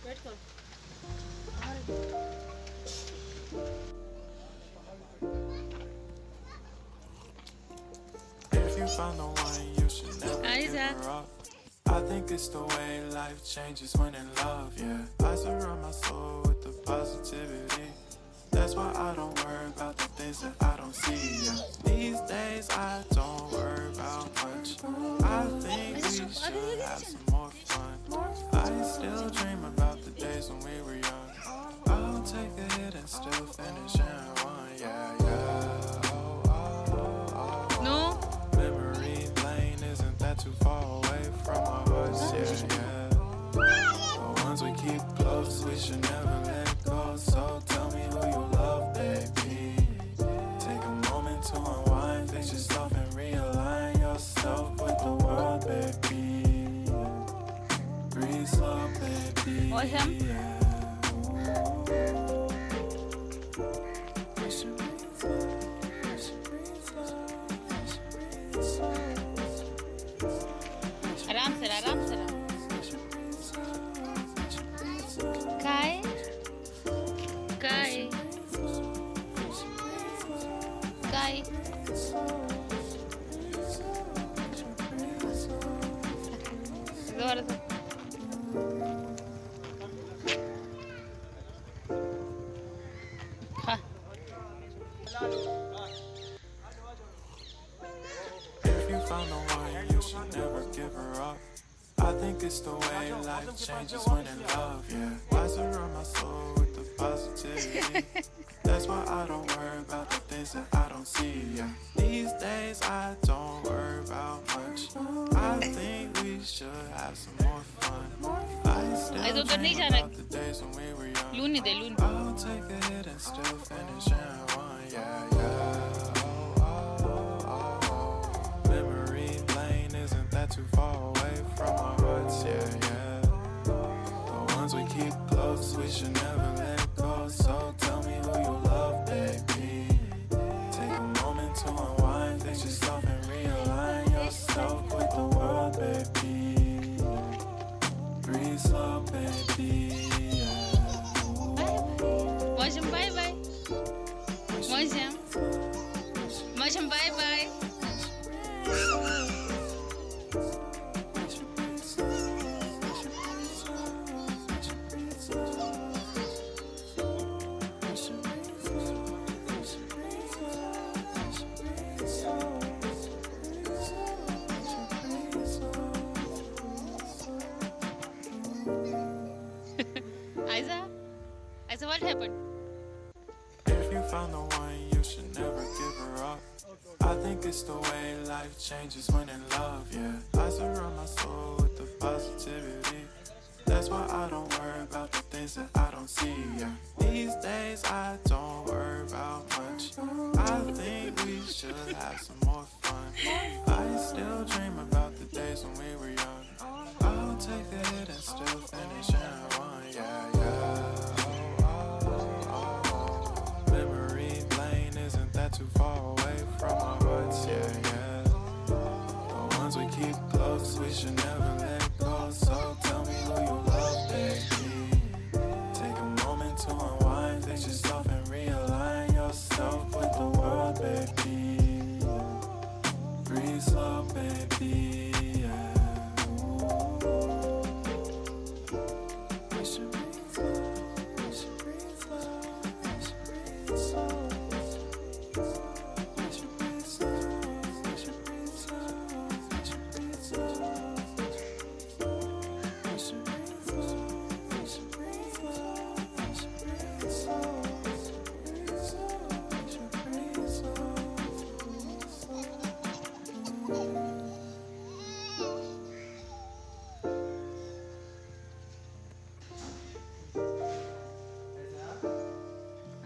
Wait करो If you found the one, you should never give Aiza. her up. I think it's the way life changes when in love, yeah. I surround my soul with the positivity. That's why I don't worry about the things that I don't see, yeah. These days I don't worry about much. I think we should have some more fun. I still dream about the days when we were young. I'll take a hit and still finish in one, yeah, yeah. Oh, oh, oh, oh. No. Memory lane isn't that too far away from our hearts, yeah, yeah. The ones we keep close, we should never let go. So tell me who you love, baby. Take a moment to unwind, fix yourself and realign yourself with the world, baby. Breathe slow, baby. Awesome. Yeah. We should breathe slow, we should breathe slow, we should breathe slow. आराम से काय काय काय जोरात हा If you found the one, you should never give her up. I think it's the way life changes when in love, yeah. I surround my soul with the positivity. That's why I don't worry about the things that I don't see, yeah. These days I don't worry about much. I think we should have some more fun. I still dream about the days when we were young. लून नहीं दे लून I'll take a hit and still finish in one, yeah, yeah. Oh, oh, oh, oh. Memory lane isn't that too far away from our hearts, yeah, yeah. The ones we keep close, we should never let go. So tell me who you love, baby. Take a moment to unwind, fix yourself and realign yourself with the world, baby. Breathe slow, baby. Yeah. Mausam bye bye Mausam bye bye Aiza, what happened? If you found the one, you should never give her up. I think it's the way life changes when in love, yeah. I surround my soul with the positivity. That's why I don't worry about the things that I don't see, yeah. These days I don't worry about much. I think we should have some more fun. I still dream about the days when we were young. I'll take a hit and still finish in one, yeah, yeah. Too far away from our hearts, yeah, yeah. The ones we keep close, we should never let go. So tell me who you love, baby. Take a moment to unwind, fix yourself and realign yourself with the world, baby. Breathe slow, baby, yeah. We should breathe slow, we should breathe slow, we should breathe slow.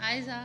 Aiza.